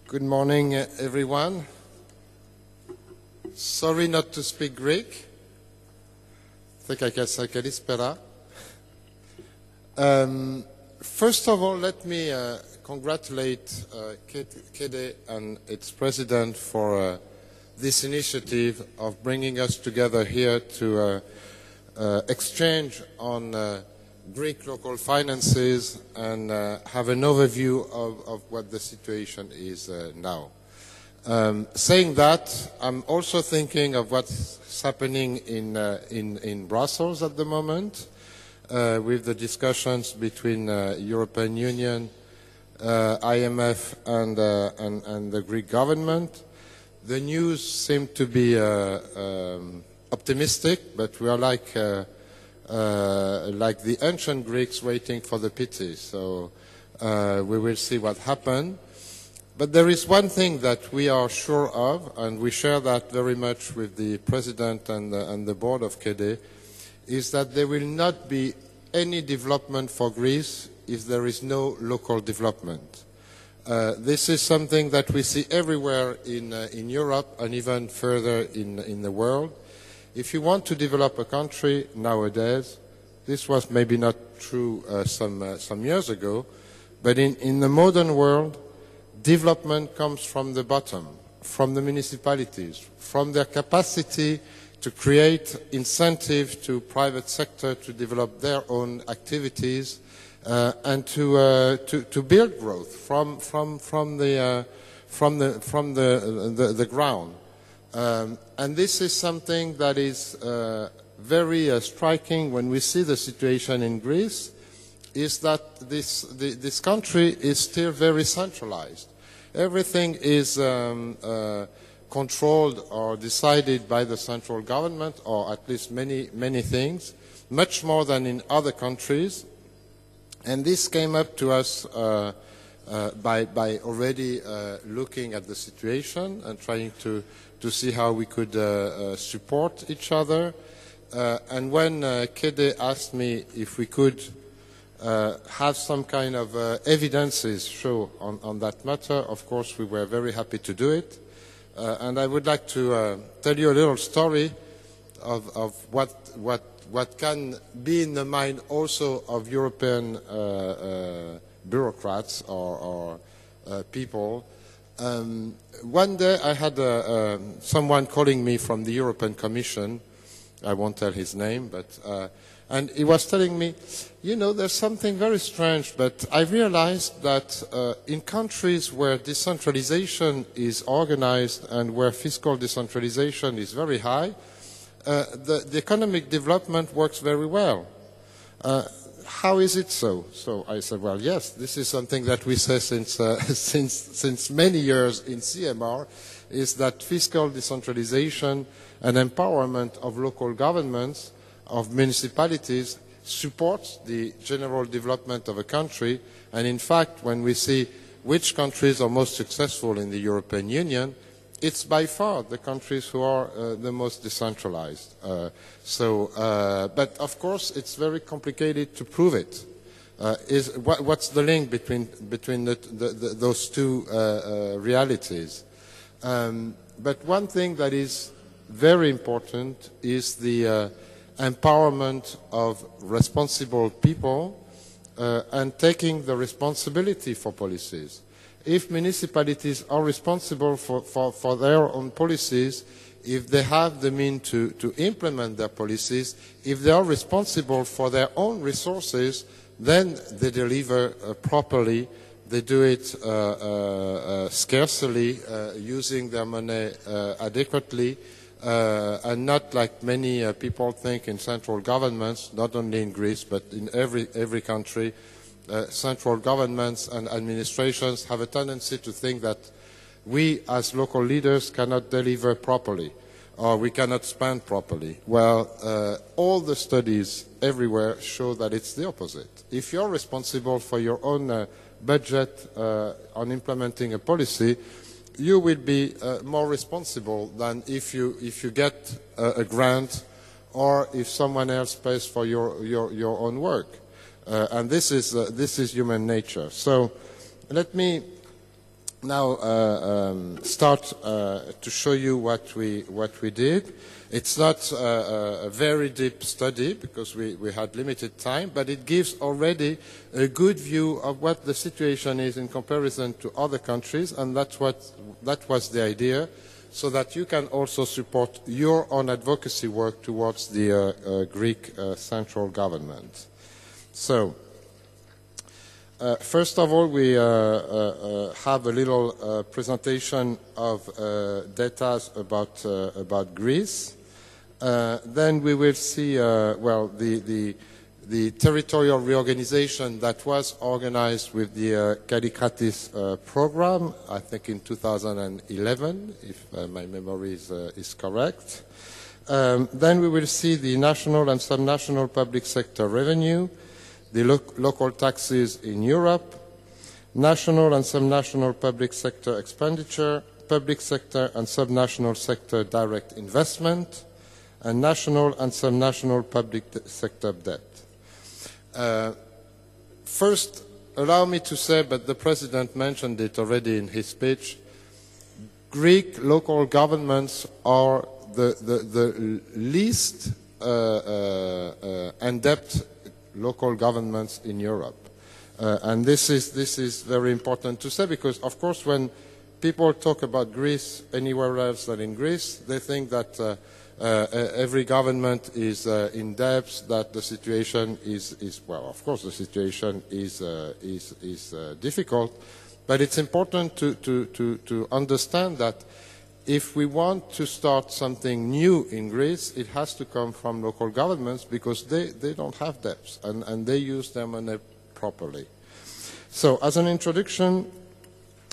Good morning, everyone. Sorry not to speak Greek. I think I can say Kalispera. First of all, let me congratulate Kede and its president for this initiative of bringing us together here to exchange on Greek local finances and have an overview of what the situation is now. Saying that, I'm also thinking of what's happening in Brussels at the moment with the discussions between European Union, IMF and the Greek government. The news seem to be optimistic, but we are like the ancient Greeks waiting for the pity. So we will see what happens. But there is one thing that we are sure of, and we share that very much with the president and the board of Cedre, is that there will not be any development for Greece if there is no local development. This is something that we see everywhere in Europe and even further in the world. If you want to develop a country nowadays, this was maybe not true some years ago, but in the modern world, development comes from the bottom, from the municipalities, from their capacity to create incentive to private sector to develop their own activities and to build growth from the ground. And this is something that is very striking when we see the situation in Greece, is that this country is still very centralized. Everything is controlled or decided by the central government, or at least many things, much more than in other countries. And this came up to us by already looking at the situation and trying to see how we could support each other. And when Kede asked me if we could have some kind of evidences show on that matter, of course we were very happy to do it. And I would like to tell you a little story of what can be in the mind also of European bureaucrats or people. One day I had someone calling me from the European Commission. I won't tell his name, but and he was telling me, you know, there's something very strange, but I realized that in countries where decentralization is organized and where fiscal decentralization is very high, the economic development works very well. How is it so? So I said, well, yes, this is something that we say since many years in CMR, is that fiscal decentralization and empowerment of local governments, of municipalities, supports the general development of a country. And in fact, when we see which countries are most successful in the European Union, it's by far the countries who are the most decentralized. But of course, it's very complicated to prove it. What's the link between those two realities? But one thing that is very important is the empowerment of responsible people and taking the responsibility for policies. If municipalities are responsible for their own policies, if they have the means to implement their policies, if they are responsible for their own resources, then they deliver properly. They do it scarcely, using their money adequately, and not like many people think in central governments, not only in Greece, but in every country. Central governments and administrations have a tendency to think that we as local leaders cannot deliver properly or we cannot spend properly. Well, all the studies everywhere show that it's the opposite. If you're responsible for your own budget on implementing a policy, you will be more responsible than if you get a grant or if someone else pays for your own work. And this is human nature. So let me now start to show you what we did. It's not a very deep study because we had limited time, but it gives already a good view of what the situation is in comparison to other countries, and that was the idea, so that you can also support your own advocacy work towards the Greek central government. So, first of all, we have a little presentation of data about Greece. Then we will see, well, the territorial reorganization that was organized with the Kallikratis program, I think in 2011, if my memory is correct. Then we will see the national and subnational public sector revenue, the local taxes in Europe, national and subnational public sector expenditure, public sector and subnational sector direct investment, and national and subnational public sector debt. First, allow me to say, but the President mentioned it already in his speech, Greek local governments are the least in-depth local governments in Europe. And this is very important to say because, of course, when people talk about Greece anywhere else than in Greece, they think that every government is in depth, that the situation is well, of course the situation is difficult, but it's important to understand that if we want to start something new in Greece, it has to come from local governments because they don't have debts and they use their money properly. So as an introduction,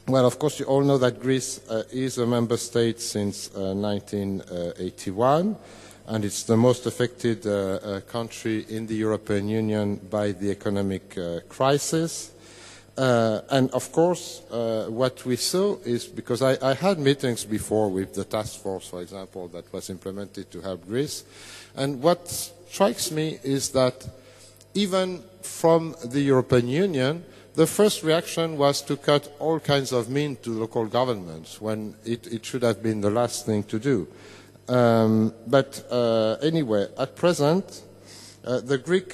well, of course, you all know that Greece is a member state since 1981, and it's the most affected country in the European Union by the economic crisis. And of course, what we saw is, because I had meetings before with the task force, for example, that was implemented to help Greece, and what strikes me is that even from the European Union, the first reaction was to cut all kinds of means to local governments when it should have been the last thing to do. But anyway, at present, the Greek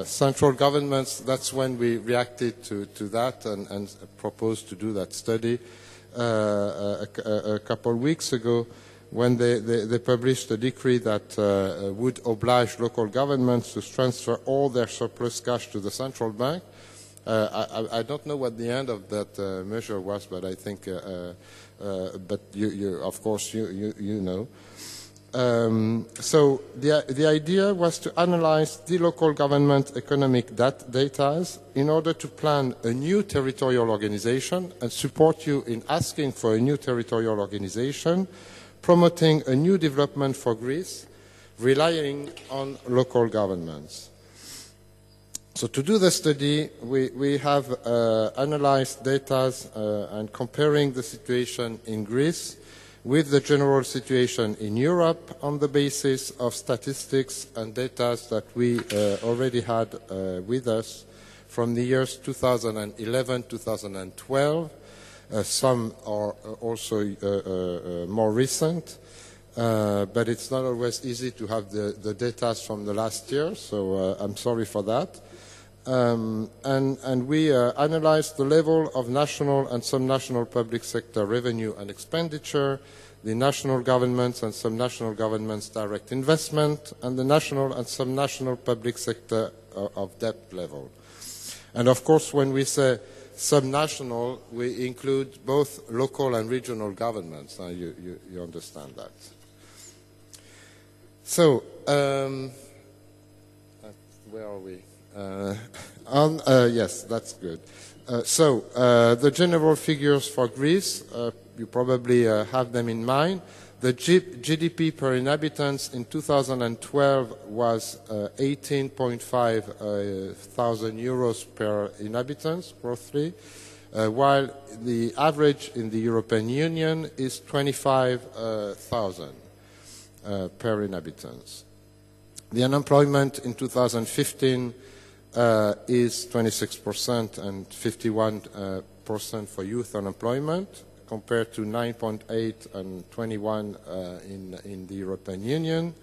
central governments, that's when we reacted to that and proposed to do that study a couple of weeks ago when they published a decree that would oblige local governments to transfer all their surplus cash to the central bank. I don't know what the end of that measure was, but I think, but you of course, you know. So the idea was to analyze the local government economic data in order to plan a new territorial organization and support you in asking for a new territorial organization, promoting a new development for Greece, relying on local governments. So to do the study, we have analyzed data and comparing the situation in Greece with the general situation in Europe on the basis of statistics and data that we already had with us from the years 2011, 2012. Some are also more recent, but it's not always easy to have the data from the last year, so I'm sorry for that. And we analyzed the level of national and subnational public sector revenue and expenditure, the national governments and subnational governments' direct investment, and the national and subnational public sector of debt level. And of course, when we say subnational, we include both local and regional governments. You understand that. So, where are we? Yes, that's good. So, the general figures for Greece, you probably have them in mind. The GDP per inhabitants in 2012 was 18.5 thousand euros per inhabitants, roughly, while the average in the European Union is 25,000 per inhabitants. The unemployment in 2015 is 26% and 51 9% for youth unemployment, compared to 9.8 and 21 in the European Union.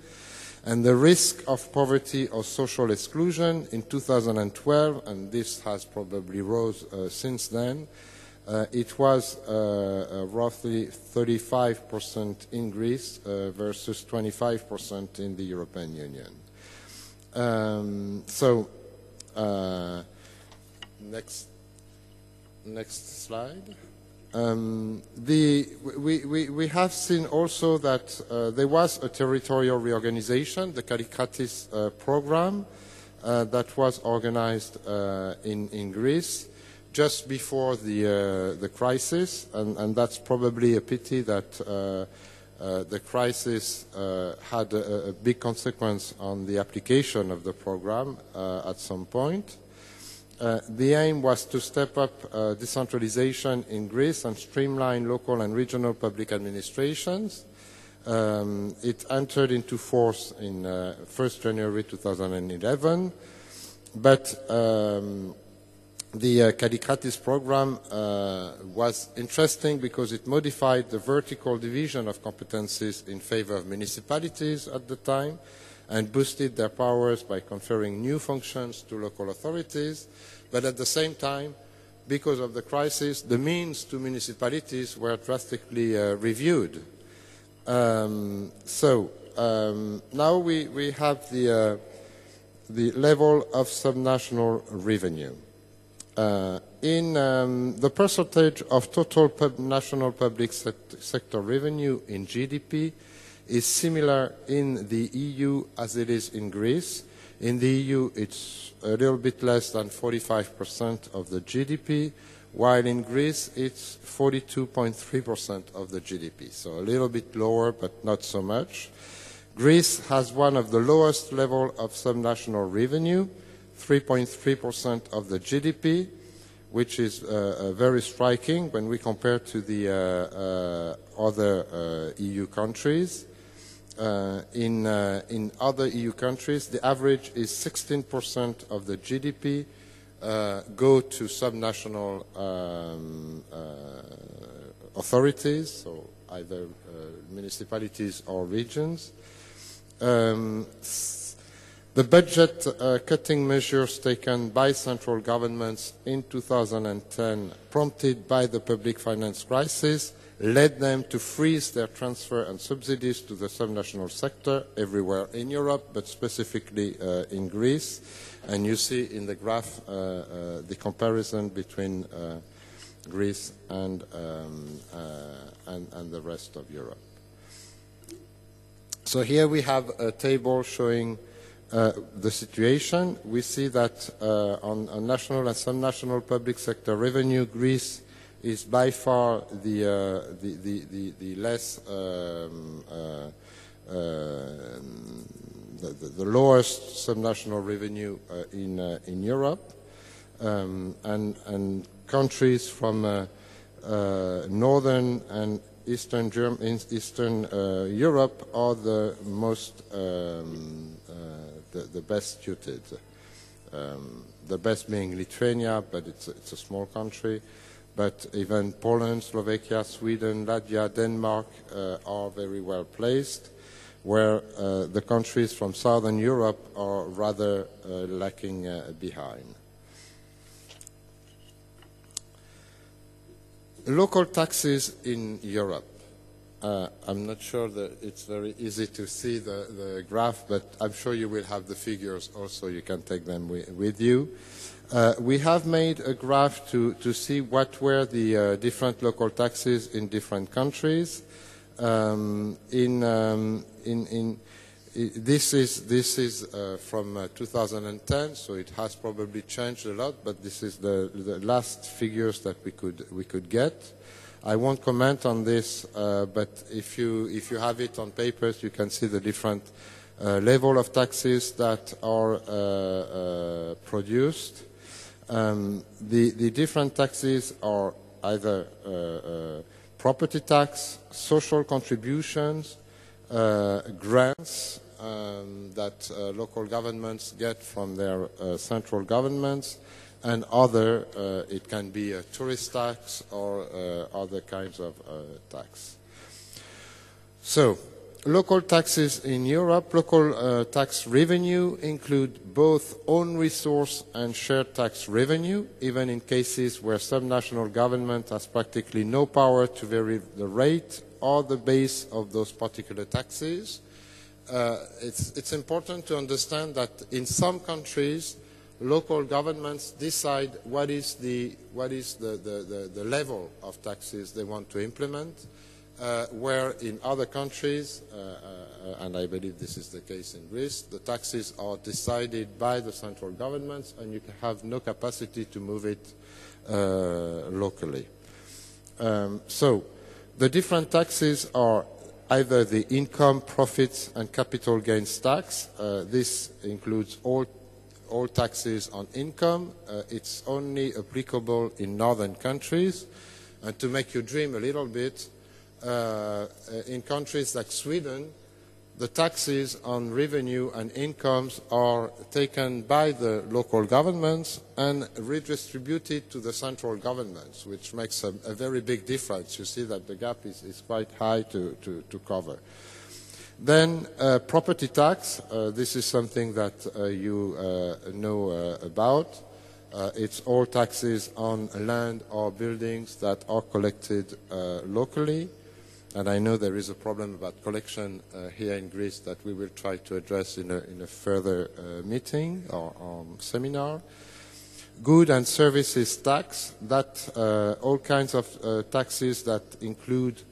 And the risk of poverty or social exclusion in 2012, and this has probably rose since then, it was roughly 35% in Greece versus 25% in the European Union. Next slide. We have seen also that there was a territorial reorganization, the Kallikratis program, that was organized in Greece just before the crisis, and that's probably a pity that the crisis had a big consequence on the application of the program at some point. The aim was to step up decentralization in Greece and streamline local and regional public administrations. It entered into force in 1st January 2011, but the Kallikratis program was interesting because it modified the vertical division of competencies in favor of municipalities at the time and boosted their powers by conferring new functions to local authorities. But at the same time, because of the crisis, the means to municipalities were drastically reviewed. Now we have the level of subnational revenue. In the percentage of total national public sector revenue in GDP is similar in the EU as it is in Greece. In the EU, it's a little bit less than 45% of the GDP, while in Greece, it's 42.3% of the GDP. So a little bit lower, but not so much. Greece has one of the lowest level of subnational revenue, 3.3% of the GDP, which is very striking when we compare to the other EU countries. In other EU countries, the average is 16% of the GDP go to subnational authorities, so either municipalities or regions. The budget cutting measures taken by central governments in 2010, prompted by the public finance crisis, led them to freeze their transfer and subsidies to the subnational sector everywhere in Europe, but specifically in Greece. And you see in the graph the comparison between Greece and the rest of Europe. So here we have a table showing the situation. We see that on national and subnational public sector revenue, Greece is by far the less the lowest subnational revenue in Europe, and countries from northern and Eastern Europe are the most the best suited. The best being Lithuania, but it's a small country. But even Poland, Slovakia, Sweden, Latvia, Denmark are very well placed, where the countries from Southern Europe are rather lacking behind. Local taxes in Europe. I'm not sure that it's very easy to see the graph, but I'm sure you will have the figures also. You can take them with you. We have made a graph to see what were the different local taxes in different countries. This is from 2010, so it has probably changed a lot, but this is the last figures that we could get. I won't comment on this, but if you have it on papers, you can see the different level of taxes that are produced. The different taxes are either property tax, social contributions, grants that local governments get from their central governments, and other, it can be a tourist tax or other kinds of tax. So, local taxes in Europe, local tax revenue include both own resource and shared tax revenue, even in cases where some national government has practically no power to vary the rate or the base of those particular taxes. It's important to understand that in some countries, local governments decide what is the level of taxes they want to implement, where in other countries, and I believe this is the case in Greece, the taxes are decided by the central governments and you have no capacity to move it locally. So the different taxes are either the income, profits and capital gains tax. This includes all taxes on income. It's only applicable in northern countries. And to make you dream a little bit, in countries like Sweden, the taxes on revenue and incomes are taken by the local governments and redistributed to the central governments, which makes a very big difference. You see that the gap is quite high to cover. Then property tax, this is something that you know about. It's all taxes on land or buildings that are collected locally. And I know there is a problem about collection here in Greece that we will try to address in a further meeting or seminar. Good and services tax, that all kinds of taxes that include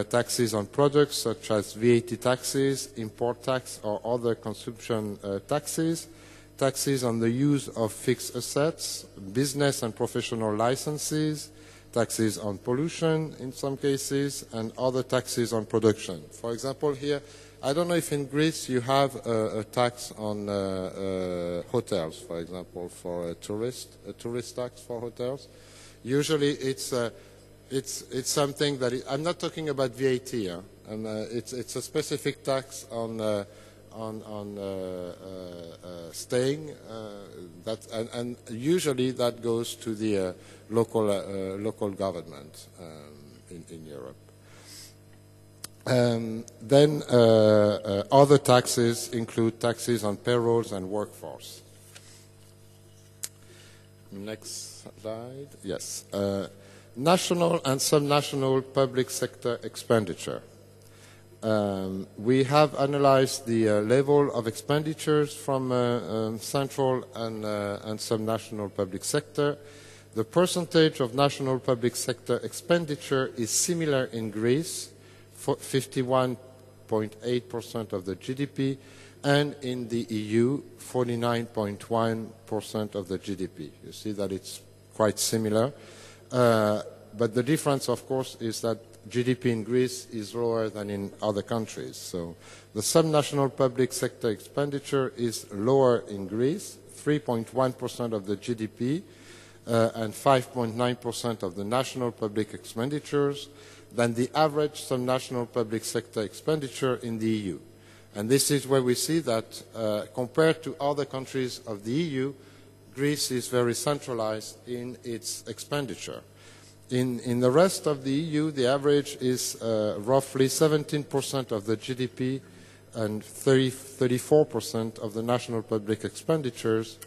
taxes on products such as VAT taxes, import tax or other consumption taxes, taxes on the use of fixed assets, business and professional licenses, taxes on pollution in some cases, and other taxes on production. For example, here, I don't know if in Greece you have a tax on hotels, for example, for a tourist tax for hotels. Usually it's something that I'm not talking about VAT, and it's a specific tax on staying, and usually that goes to the local government in Europe. Then other taxes include taxes on payrolls and workforce. Next slide. Yes. National and subnational public sector expenditure. We have analyzed the level of expenditures from central and subnational public sector. The percentage of national public sector expenditure is similar in Greece, 51.8% of the GDP, and in the EU, 49.1% of the GDP. You see that it's quite similar. But the difference, of course, is that GDP in Greece is lower than in other countries. So the subnational public sector expenditure is lower in Greece, 3.1% of the GDP and 5.9% of the national public expenditures than the average subnational public sector expenditure in the EU. And this is where we see that compared to other countries of the EU, Greece is very centralized in its expenditure. In the rest of the EU, the average is roughly 17% of the GDP and 34% of the national public expenditures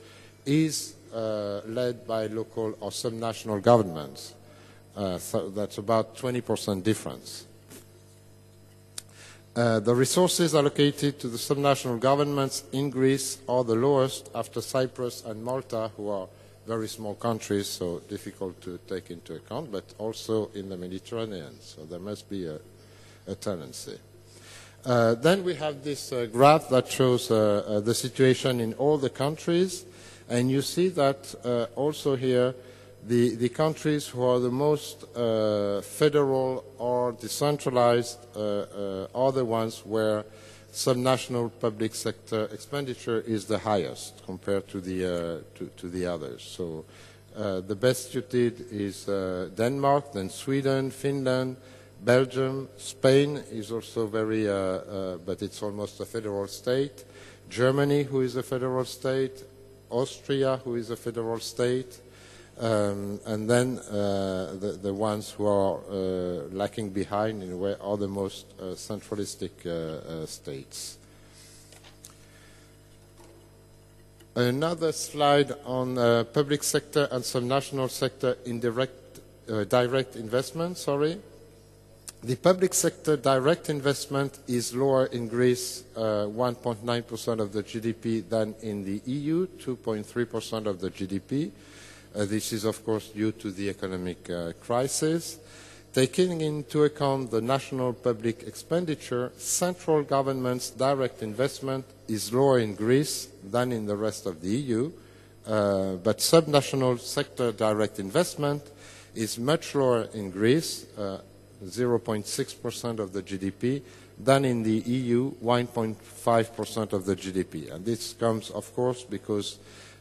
is led by local or subnational governments. So that's about 20% difference. The resources allocated to the subnational governments in Greece are the lowest after Cyprus and Malta, who are very small countries, so difficult to take into account, but also in the Mediterranean. So there must be a tendency. Then we have this graph that shows the situation in all the countries, and you see that also here the countries who are the most federal or decentralized are the ones where subnational public sector expenditure is the highest compared to the others. So the best suited is Denmark, then Sweden, Finland, Belgium, Spain is also very, but it's almost a federal state. Germany, who is a federal state, Austria, who is a federal state, and then the ones who are lacking behind in a way are the most centralistic states. Another slide on public sector and subnational sector direct investment. The public sector direct investment is lower in Greece, 1.9% of the GDP, than in the EU, 2.3% of the GDP. This is, of course, due to the economic crisis. Taking into account the national public expenditure, central government's direct investment is lower in Greece than in the rest of the EU, but subnational sector direct investment is much lower in Greece, 0.6% of the GDP, than in the EU, 1.5% of the GDP. And this comes, of course, because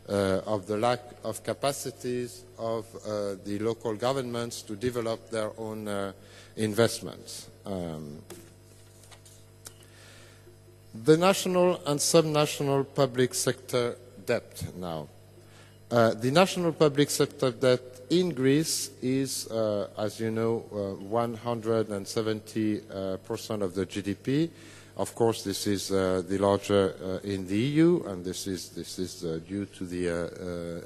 of the lack of capacities of the local governments to develop their own investments. The national and subnational public sector debt now. The national public sector debt in Greece is, as you know, 170% of the GDP. Of course, this is the larger in the EU, and this is due to the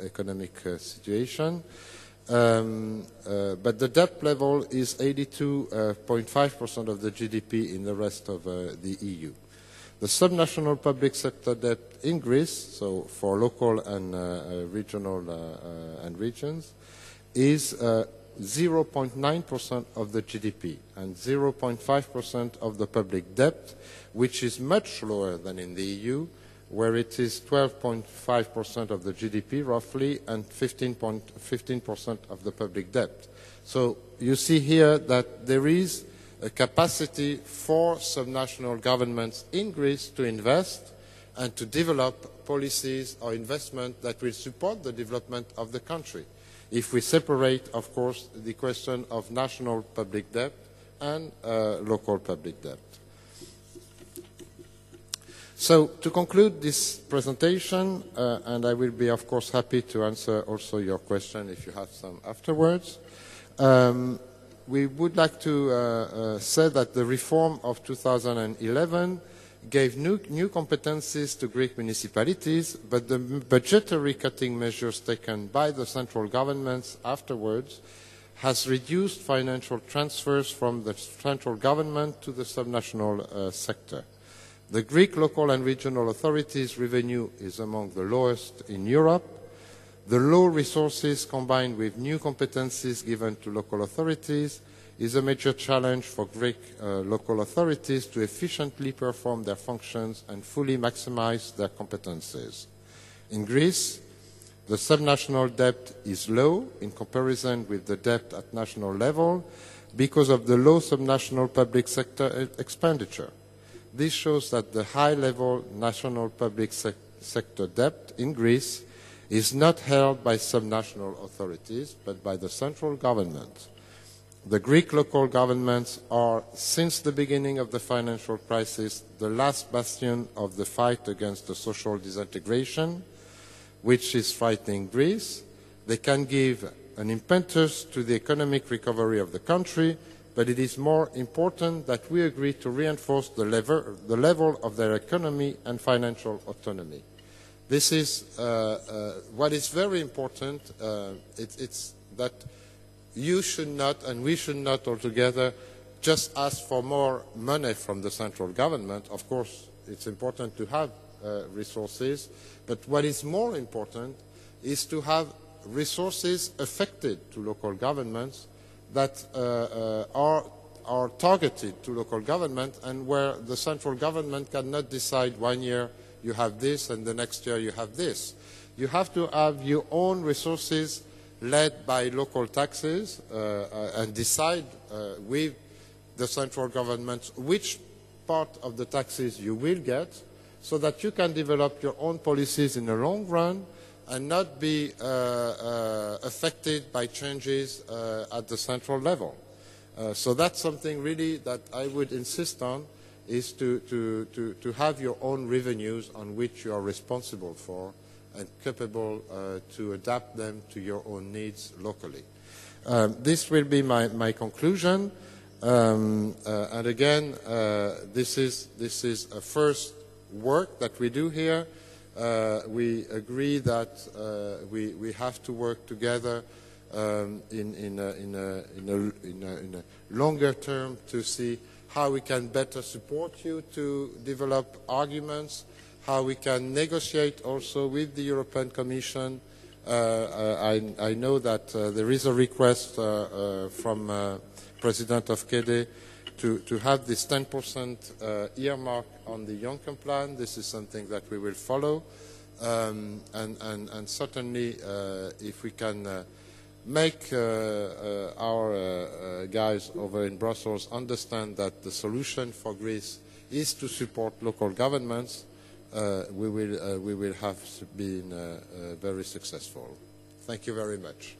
economic situation. But the debt level is 82.5% of the GDP in the rest of the EU. The subnational public sector debt in Greece, so for local and regional and regions, is 0.9% of the GDP and 0.5% of the public debt, which is much lower than in the EU, where it is 12.5% of the GDP roughly and 15% of the public debt. So you see here that there is a capacity for subnational governments in Greece to invest and to develop policies or investment that will support the development of the country. If we separate, of course, the question of national public debt and local public debt. So, to conclude this presentation, and I will be, of course, happy to answer also your question if you have some afterwards, we would like to say that the reform of 2011 gave new competencies to Greek municipalities, but the budgetary cutting measures taken by the central governments afterwards has reduced financial transfers from the central government to the subnational sector. The Greek local and regional authorities' revenue is among the lowest in Europe. The low resources combined with new competencies given to local authorities is a major challenge for Greek local authorities to efficiently perform their functions and fully maximize their competencies. In Greece, the subnational debt is low in comparison with the debt at national level because of the low subnational public sector expenditure. This shows that the high-level national public sector debt in Greece is not held by subnational authorities, but by the central government. The Greek local governments are, since the beginning of the financial crisis, the last bastion of the fight against the social disintegration, which is frightening Greece. They can give an impetus to the economic recovery of the country, but it is more important that we agree to reinforce the level of their economy and financial autonomy. This is what is very important. It's that you should not, and we should not altogether, just ask for more money from the central government. Of course, it's important to have resources, but what is more important is to have resources affected to local governments that are targeted to local government, and where the central government cannot decide 1 year you have this and the next year you have this. You have to have your own resources led by local taxes and decide with the central government which part of the taxes you will get, so that you can develop your own policies in the long run and not be affected by changes at the central level. So that's something really that I would insist on, is to have your own revenues on which you are responsible for, and capable to adapt them to your own needs locally. This will be my conclusion. And again, this is a first work that we do here. We agree that we have to work together in a longer term to see how we can better support you to develop arguments, how we can negotiate also with the European Commission. I know that there is a request from President of Cedre to have this 10% earmark on the Juncker plan. This is something that we will follow. And certainly if we can make our guys over in Brussels understand that the solution for Greece is to support local governments, we will have been very successful. Thank you very much.